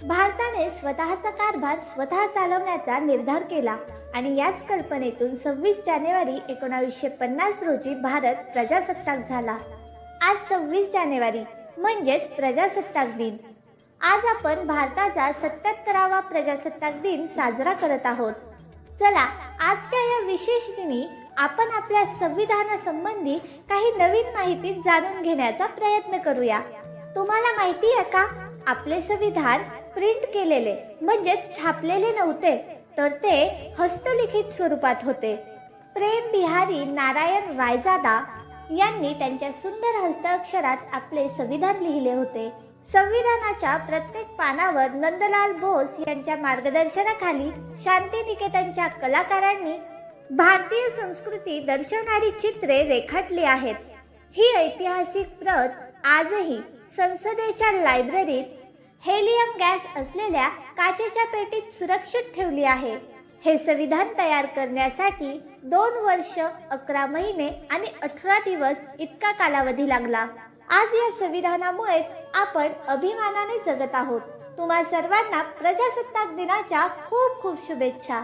भारताने स्वतःचा कारभार स्वतः चालवण्याचा निर्धार केला आणि याच कल्पनेतून 26 जानेवारी 1950 रोजी भारत प्रजासत्ताक झाला। आज 26 जानेवारी म्हणजेच प्रजासत्ताक दिन। आज आपण भारताचा 77वा प्रजासत्ताक दिन साजरा करत आहोत। चला आजच्या या विशेष दिनी आपण आपल्या संविधानासंबंधी काही नवीन माहिती जाणून घेण्याचा प्रयत्न करूया। तुम्हाला माहिती आहे का, आपले संविधान प्रिंट केलेले म्हणजेच छापलेले नव्हते, तर ते हस्तलिखित स्वरूपात होते। प्रेम बिहारी नारायण रायजादा यांनी त्यांच्या सुंदर हस्ताक्षरात आपले संविधान लिहिले होते। संविधानाच्या प्रत्येक पानावर नंदलाल बोस यांच्या मार्गदर्शनाखाली शांतिनिकेतनच्या कलाकारांनी भारतीय संस्कृती दर्शवणारी चित्रे रेखाटली आहेत। ही ऐतिहासिक प्रत आजही संसदेच्या लायब्ररीत हेलियम गॅस असलेल्या काचेच्या पेटीत सुरक्षित ठेवली आहे। हे संविधान तयार करण्यासाठी 2 वर्ष 11 महिने आणि 18 दिवस इतका कालावधी लागला। आज या संविधानामुळेच आपण अभिमानाने जगत आहोत। तुम्हा सर्वांना प्रजासत्ताक दिनाच्या खूप खूप शुभेच्छा।